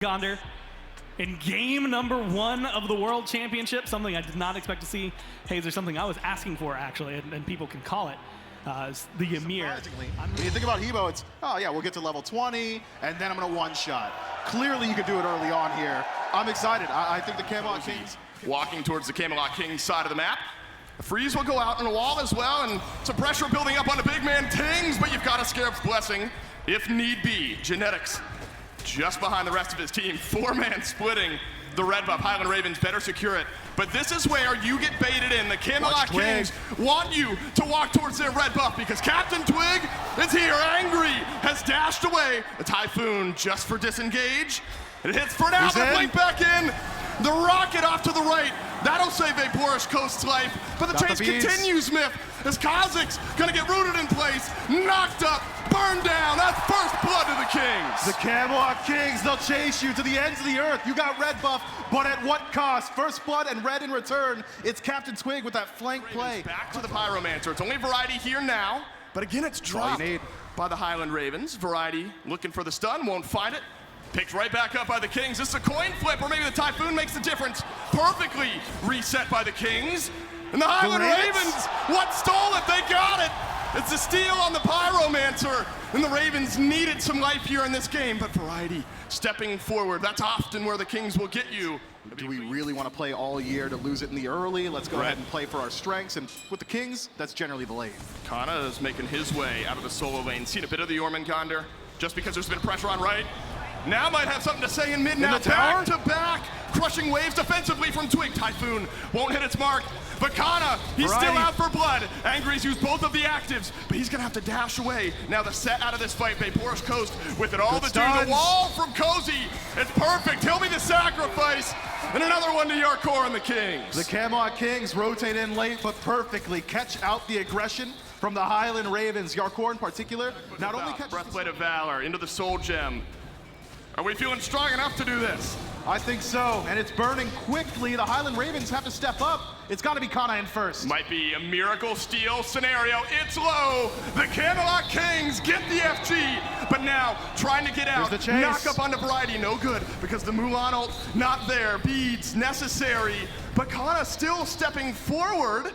Gonder in game number 1 of the World Championship, something I did not expect to see. Hey, there's something I was asking for, actually, and people can call it the Ymir. When you think about Hebo, it's, oh yeah, we'll get to level 20, and then I'm going to one-shot. Clearly, you could do it early on here. I'm excited. I think the Camelot Kings... Walking towards the Camelot Kings side of the map. The freeze will go out on the wall as well, and some pressure building up on the big man Tings, but you've got a Scarab's Blessing, if need be. Genetics just behind the rest of his team. 4-man splitting the red buff. Highland Ravens better secure it. But this is where you get baited in. The Camelot Kings want you to walk towards their red buff because Captain Twig is here, angry, has dashed away. A Typhoon just for disengage. It hits for now, but blink back in. The rocket off to the right. That'll save Vaporous Coast's life. But the chase continues, Myth, as Kha'Zix's gonna get rooted in place, knocked up, burned down. That's first blood to the Kings. The Camelot Kings, they'll chase you to the ends of the earth. You got red buff, but at what cost? First blood and red in return. It's Captain Twig with that flank play. Back to the Pyromancer. It's only Variety here now, but again, it's dropped by the Highland Ravens. Variety looking for the stun, won't find it. Picked right back up by the Kings. This is a coin flip, or maybe the Typhoon makes the difference. Perfectly reset by the Kings. And the Highland Ravens, what stole it? They got it. It's a steal on the Pyromancer. And the Ravens needed some life here in this game, but Variety stepping forward. That's often where the Kings will get you. Do we really want to play all year to lose it in the early? Let's go ahead and play for our strengths. And with the Kings, that's generally the lane. Kana is making his way out of the solo lane. Seen a bit of the Jormungandr, just because there's been pressure on right. Now might have something to say in mid now. Back to back, crushing waves defensively from Twig. Typhoon won't hit its mark. But Kana, he's still out for blood. Angry's used both of the actives, but he's gonna have to dash away. Now the set out of this fight, Vaporous Coast with it all. The wall from Cozy. It's perfect. He'll be the sacrifice. And another one to Jarcorrr and the Kings. The Camelot Kings rotate in late, but perfectly catch out the aggression from the Highland Ravens. Jarcorrr in particular, not only catches Breathplate of Valor into the Soul Gem. Are we feeling strong enough to do this? I think so, and it's burning quickly. The Highland Ravens have to step up. It's got to be Kana in first. Might be a miracle steal scenario. It's low. The Camelot Kings get the FG, but now trying to get out. Knock up onto Variety, no good, because the Mulan ult not there. Beads necessary, but Kana still stepping forward.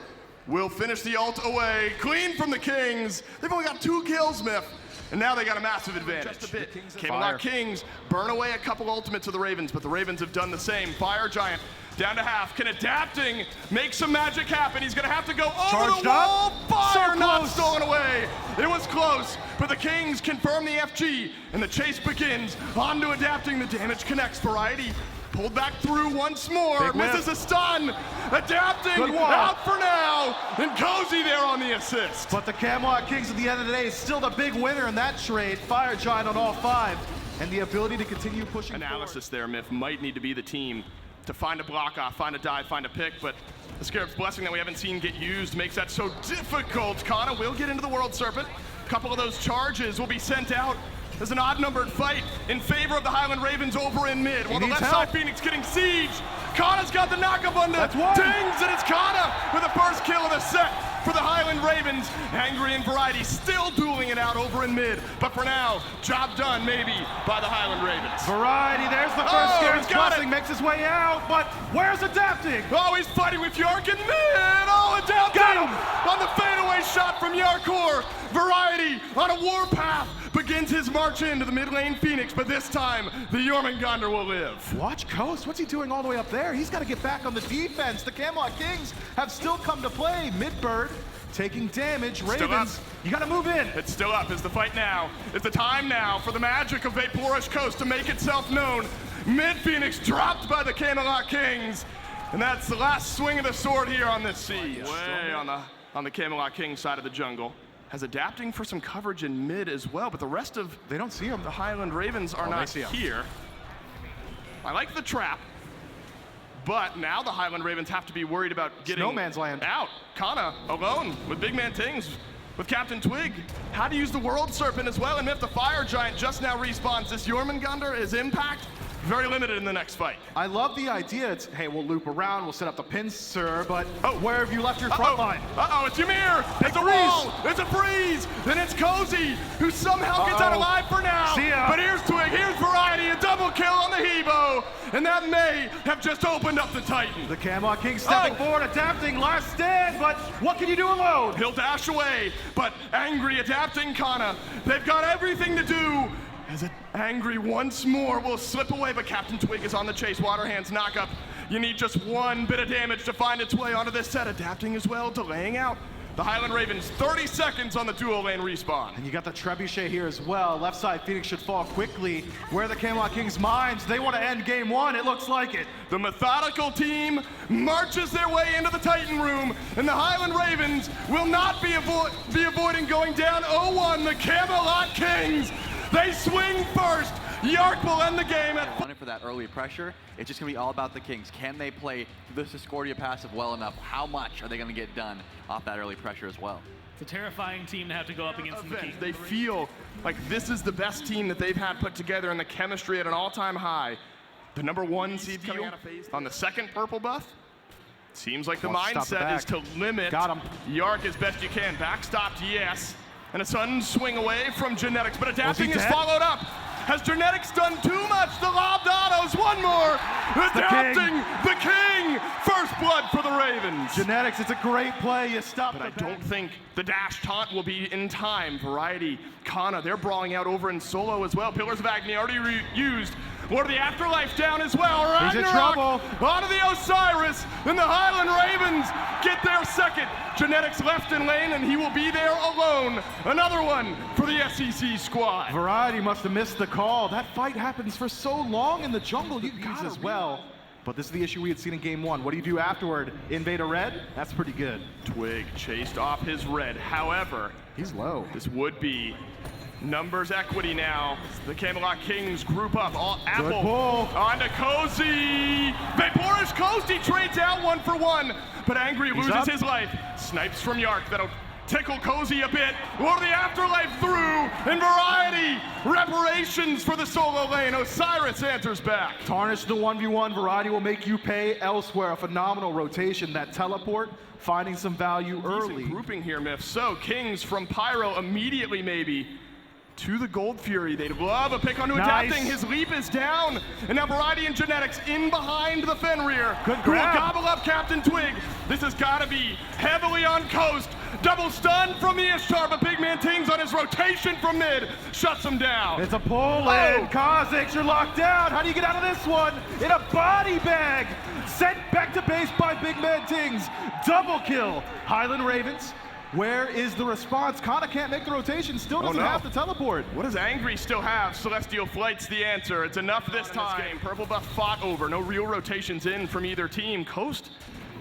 Will finish the ult away. Clean from the Kings. They've only got 2 kills, Myth. And now they got a massive advantage. Just a bit. Camelot Kings burn away a couple ultimates to the Ravens, but the Ravens have done the same. Fire Giant down to half. Can Adapting make some magic happen? He's gonna have to go over the wall. Fire not stolen away. It was close, but the Kings confirm the FG, and the chase begins. On to Adapting. The damage connects. Variety pulled back through once more. Misses a stun. Adapting out for now. And Cozy there on the assist. But the Camelot Kings at the end of the day is still the big winner in that trade. Fire Giant on all 5. And the ability to continue pushing Analysis there, Myth, might need to be the team to find a block off, find a dive, find a pick, but the Scarab's Blessing that we haven't seen get used makes that so difficult. Kana will get into the World Serpent. A couple of those charges will be sent out. There's an odd-numbered fight in favor of the Highland Ravens over in mid. While the left side Phoenix getting siege. Kana's got the knockup on the Tings, and it's Kana with the first kill of the set for the Highland Ravens. Angry and Variety still dueling it out over in mid. But for now, job done maybe by the Highland Ravens. Variety, there's the first Scarab's Blessing, makes his way out, but where's Adapting? Oh, he's fighting with Yark in mid. Oh, Adapting got him on the fadeaway shot from Jarcorrr. Variety on a warpath begins his march into the mid lane Phoenix, but this time the Jormungandr will live. Watch Coast, what's he doing all the way up there? He's got to get back on the defense. The Camelot Kings have still come to play. Midbird taking damage. Ravens, you got to move in. It's still up. Is the fight now? Is the time now for the magic of Vaporous Coast to make itself known? Mid Phoenix dropped by the Camelot Kings, and that's the last swing of the sword here on this siege. Way on the Camelot Kings side of the jungle. Has Adapting for some coverage in mid as well, but the rest of they don't see him. The Highland Ravens are not here. I like the trap, but now the Highland Ravens have to be worried about getting no man's land out. Kana alone with big man Tings, with Captain Twig. How to use the World Serpent as well, and if the Fire Giant just now respawns, this Jormungandr, his impact very limited in the next fight. I love the idea. It's, hey, we'll loop around, we'll set up the pincer, but where have you left your front line? It's Ymir. It's a wall. It's a freeze. Then it's Cozy, who somehow gets out alive for now. But here's Twig, here's Variety, a double kill on the Hebo. And that may have just opened up the Titan. The Camelot Kings stepping forward, adapting, last stand, but what can you do alone? He'll dash away, but Angry adapting Kana. They've got everything to do. As Angry once more will slip away, but Captain Twig is on the chase. Waterhands knock up. You need just one bit of damage to find its way onto this set. Adapting as well, delaying out the Highland Ravens. 30 seconds on the dual lane respawn. And you got the Trebuchet here as well. Left side, Phoenix should fall quickly. Where are the Camelot Kings' minds? They want to end game one. It looks like it. The methodical team marches their way into the Titan room, and the Highland Ravens will not be avoiding going down 0-1. The Camelot Kings, they swing first. Jarcorrr will end the game at for that early pressure. It's just going to be all about the Kings. Can they play this Discordia passive well enough? How much are they going to get done off that early pressure as well? It's a terrifying team to have to go up against the Kings. They feel like this is the best team that they've had put together, and the chemistry at an all-time high. The #1 seed coming out of phase on the second purple buff. Seems like the mindset is to limit Jarcorrr as best you can. Backstopped, yes. And a sudden swing away from Genetics, but adapting is followed up. Has Genetics done too much? The lobbed autos, one more. Adapting, the king. First blood for the Ravens. Genetics, it's a great play. You stop. But I don't think the dash taunt will be in time. Variety, Kana, they're brawling out over in solo as well. Pillars of Agni already used. Lord of the Afterlife down as well. He's in trouble. Onto the Osiris, and the Highland Ravens get their second. Genetics left in lane, and he will be there alone. Another one for the SEC squad. Variety must have missed the call. That fight happens for so long in the jungle. You got as well. But this is the issue we had seen in game one. What do you do afterward? Invade a red? That's pretty good. Twig chased off his red. However, he's low. This would be numbers equity now. The Camelot Kings group up. All Apple onto Cozy. Vaporish Cozy trades out 1 for 1, but Angry loses his life. Snipes from Jarcorrr. That'll tickle Cozy a bit. Lord of the Afterlife through, and Variety. Reparations for the solo lane. Osiris answers back. Tarnish the 1v1. Variety will make you pay elsewhere. A phenomenal rotation. That teleport, finding some value early. Grouping here, Myth. So Kings from Pyro immediately maybe to the Gold Fury. They'd love a pick onto adapting. His leap is down. And now Variety and Genetics in behind the Fenrir. Good who will grab. gobble up Captain Twig. This has got to be heavily on coast. Double stun from the Ishtar, but Big Man Tings on his rotation from mid shuts him down. It's a pull in. Kha'Zix, you're locked down. How do you get out of this one? In a body bag. Sent back to base by Big Man Tings. Double kill. Highland Ravens. Where is the response? Kana can't make the rotation, still doesn't have to teleport. What does Angry still have? Celestial Flight's the answer. It's enough this time. This game. Purple buff fought over. No real rotations in from either team. Coast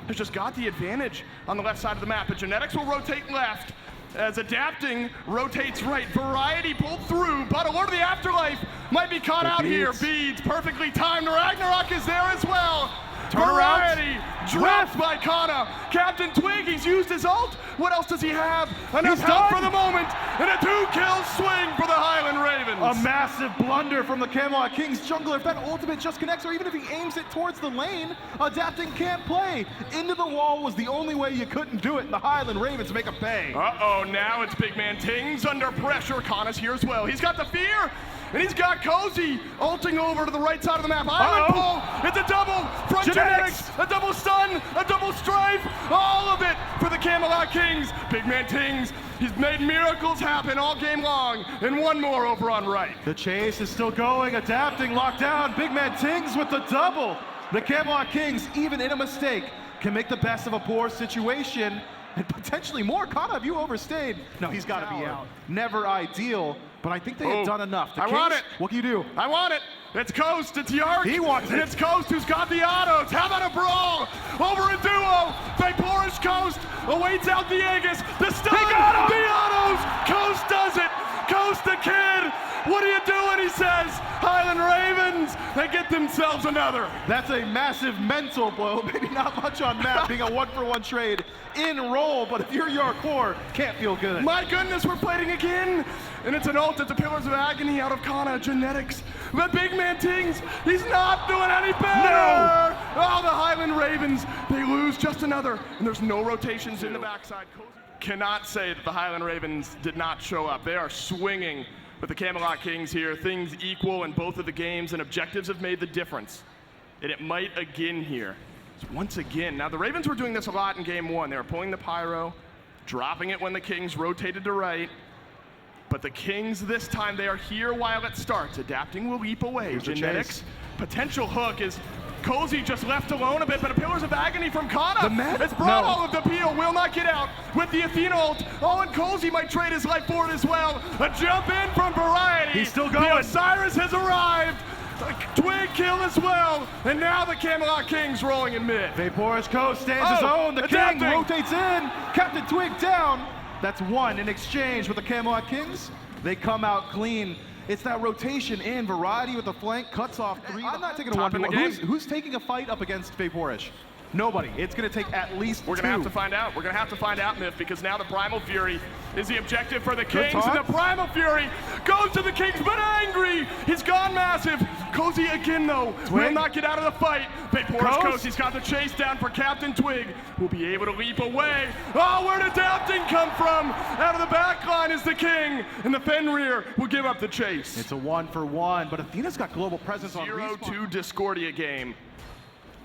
has just got the advantage on the left side of the map, but Genetics will rotate left as Adapting rotates right. Variety pulled through, but a Lord of the Afterlife might be caught out here. Beads perfectly timed. Ragnarok is there as well. Variety dropped by Kana. Captain Twig, he's used his ult. What else does he have? Enough help for the moment, and a 2-kill swing for the Highland Ravens. A massive blunder from the Camelot Kings jungler. If that ultimate just connects, or even if he aims it towards the lane, Adapting can't play. Into the wall was the only way you couldn't do it, and the Highland Ravens make a pay. Uh-oh, now it's Big Man Tings under pressure. Kana's here as well. He's got the fear, and he's got Cozy ulting over to the right side of the map. Island pull, it's a double from Genetics, a double stun, a double strafe, all of it for the Camelot Kings. Big Man Tings, he's made miracles happen all game long, and one more over on right. The chase is still going, Adapting locked down. Big Man Tings with the double. The Camelot Kings, even in a mistake, can make the best of a poor situation, and potentially more. Kana, have you overstayed? No, he's got to be out. Never ideal, but I think they had done enough. I want it. What can you do? I want it. It's Coast, it's Jarcorrr. He wants it. And it's Coast who's got the autos. How about a brawl over a duo? Vaporish Coast awaits out the Aegis. The stun, the autos. Coast does it. Coast the kid. What are you doing? He says, Highland Ravens. Ravens, they get themselves another. That's a massive mental blow. Maybe not much on map, being a 1-for-1 trade in roll, but if you're Jarcorrr, can't feel good. My goodness, we're fighting again. And it's an ult at the Pillars of Agony out of Kana Genetics. The big man Tings, he's not doing any better. No. Oh, the Highland Ravens, they lose just another. And there's no rotations in the backside. Cannot say that the Highland Ravens did not show up. They are swinging with the Camelot Kings here. Things equal in both of the games, and objectives have made the difference. And it might again here. So once again, now the Ravens were doing this a lot in game one. They were pulling the pyro, dropping it when the Kings rotated to right. But the Kings this time, they are here while it starts. Adapting will leap away. Here's Genetics, potential hook is Cozy just left alone a bit, but a Pillars of Agony from Kana. It's brought all of the peel, will not get out with the Athena ult. Oh, and Cozy might trade his life for it as well. A jump in from Variety. He's still going. The Osiris has arrived. A twig kill as well, and now the Camelot Kings rolling in mid. Vaporous Coast stands his own. The adapting. King rotates in. Captain Twig down. That's one in exchange with the Camelot Kings. They come out clean. It's that rotation in. Variety with the flank, cuts off 3. I'm not taking a 1-1. Who's taking a fight up against Vaporous? Nobody. It's going to take at least We're going to have to find out. We're going to have to find out, Myth, because now the Primal Fury is the objective for the Kings. And the Primal Fury goes to the Kings, but angry. He's gone massive. Cozy again, though, will not get out of the fight. Vaporous Coast, he's got the chase down for Captain Twig, who'll be able to leap away. Oh, where did Adapting come from? Out of the back line is the King, and the Fenrir will give up the chase. It's a 1-for-1, but Athena's got global presence on 0-2 Discordia game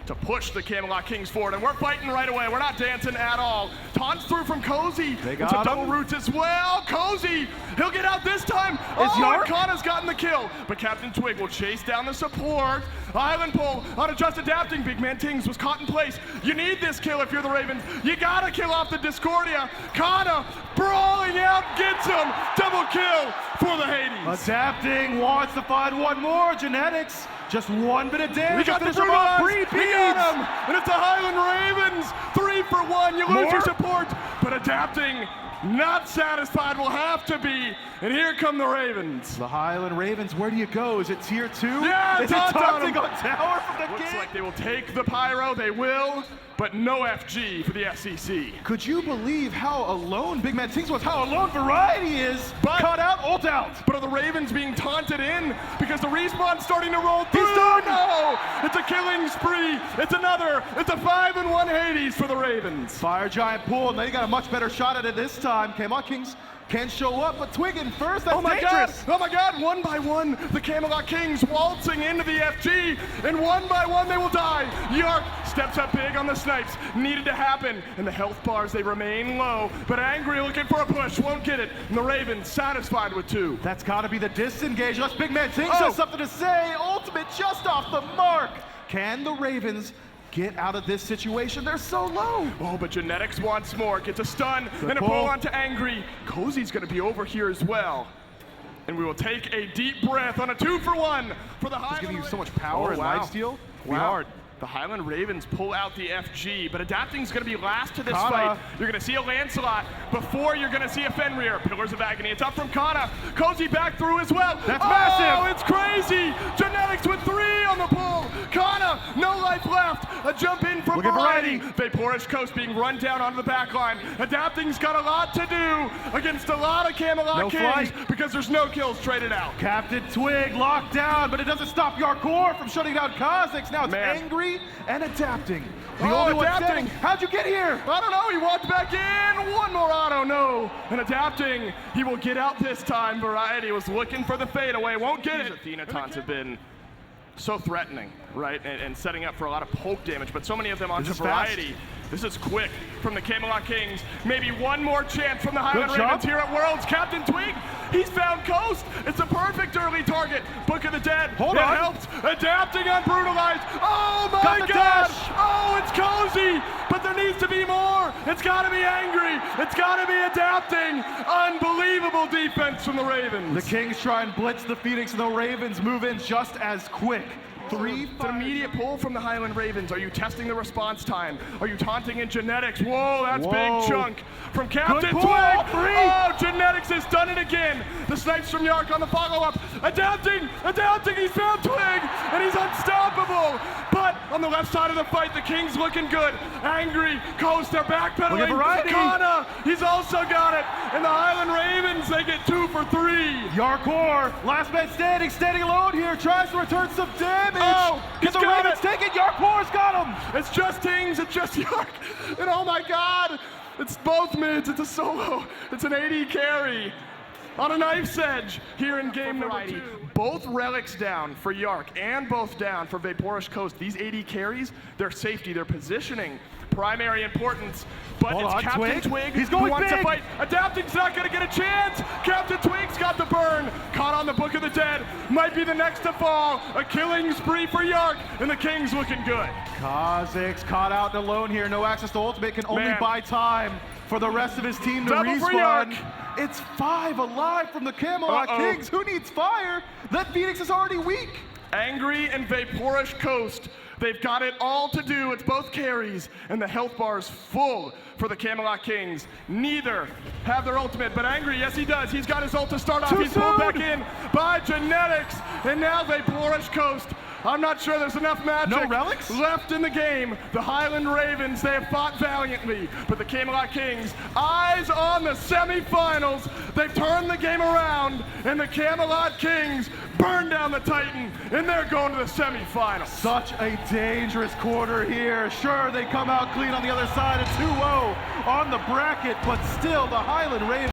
to push the Camelot Kings forward, and we're fighting right away. We're not dancing at all. Taunts through from Cozy. It's a double root as well. Cozy, he'll get out this time. And Kana's gotten the kill, but Captain Twig will chase down the support. Island pull on a just Adapting. Big man Tings was caught in place. You need this kill if you're the Ravens. You gotta kill off the Discordia. Kana brawling out, gets him. Double kill for the Hades. Adapting wants to find one more. Genetics. Just one bit of damage. We got the brutalized. We got him. And it's the Highland Ravens. 3 for 1. You lose your support. But Adapting, not satisfied, will have to be. And here come the Ravens. The Highland Ravens, where do you go? Is it tier 2? Yeah, it's taunting on tower from the King. Looks like they will take the pyro. They will, but no FG for the SCC. Could you believe how alone Big Man Tings was? How alone Variety is? Cut out, ult out. But are the Ravens being taunted in? Because the respawn's starting to roll through. He's done. No, it's a killing spree. It's another. It's a 5-1 Hades for the Ravens. Fire Giant pull, and they got a much better shot at it this time. Camelot Kings can show up, but Twig in first, that's dangerous. Oh my God, 1 by 1, the Camelot Kings waltzing into the FG, and 1 by 1 they will die. Yark steps up big on the snipes, needed to happen, and the health bars, they remain low, but Angry looking for a push, won't get it, and the Ravens satisfied with 2. That's gotta be the disengage, unless Big Man Tings has something to say. Ultimate just off the mark. Can the Ravens get out of this situation? They're so low. Oh, but Genetics wants more. Gets a stun and a pull onto Angry. Cozy's going to be over here as well. And we will take a deep breath on a 2-for-1 for the Highland. He's giving you so much power and lifesteal. Wow. The Highland Ravens pull out the FG, but Adapting's going to be last to this fight. You're going to see a Lancelot before you're going to see a Fenrir. Pillars of Agony. It's up from Kana. Cozy back through as well. That's massive. Oh, it's crazy. Genetics with 3 on the pull. Kana, no life left. A jump in from Variety. Vaporous Coast being run down onto the back line. Adapting's got a lot to do against a lot of Camelot Kings because there's no kills traded out. Captain Twig locked down, but it doesn't stop Jarcorrr from shutting down Kha'Zix. Now it's Angry and Adapting. The only one standing. How'd you get here? I don't know. He walked back in. One more auto. No. And Adapting. He will get out this time. Variety was looking for the fadeaway. Won't get it. Athena taunts have been so threatening, right? And setting up for a lot of poke damage. But so many of them onto Variety. This is quick from the Camelot Kings. Maybe one more chance from the Highland Ravens here at Worlds. Captain Twig, he's found Coast. It's a perfect early target. Book of the Dead. Hold on. It helps. Adapting on Brutalized. Oh my God. Oh, it's Cozy. But there needs to be more. It's got to be Angry. It's got to be Adapting. Unbelievable defense from the Ravens. The Kings try and blitz the Phoenix, and the Ravens move in just as quick. It's an immediate pull from the Highland Ravens. Are you testing the response time? Are you taunting in genetics? Whoa, that's big chunk from Captain Twig. Oh, genetics has done it again. The snipes from Yark on the follow-up. Adapting, he's found Twig, and he's unstoppable. But on the left side of the fight, the Kings looking good. Angry, Coast, they're backpedaling. Kana, he's also got it. And the Highland Ravens, they get 2 for 3. Jarcorrr, last man standing alone here, tries to return some damage. Oh, Can the Ravens take it? Jarcorr's got him. It's just Tings, it's just Yark. And oh my God, it's both mids, it's a solo. It's an AD carry on a knife's edge here in game number 2. Both relics down for Yark and both down for Vaporish Coast. These AD carries, their safety, their positioning, primary importance. But it's Captain Twig He's going who wants big. to fight. Adapting's not going to get a chance. Captain Twig's got the burn. Caught on the Book of the Dead. Might be the next to fall. A killing spree for Yark, and the Kings looking good. Kha'Zix caught out and alone here. No access to ultimate. Can only buy time for the rest of his team to respawn. It's 5 alive from the Camelot Kings. Who needs fire? That Phoenix is already weak. Angry and Vaporish Coast. They've got it all to do. It's both carries, and the health bar's full for the Camelot Kings. Neither have their ultimate, but Angry, yes he does. He's got his ult to start off. He's pulled back in by genetics, and now Vaporish Coast. I'm not sure there's enough magic left in the game. The Highland Ravens, they have fought valiantly, but the Camelot Kings, eyes on the semifinals. They've turned the game around, and the Camelot Kings burn down the Titan, and they're going to the semifinals. Such a dangerous quarter here. Sure, they come out clean on the other side, a 2-0 on the bracket, but still the Highland Ravens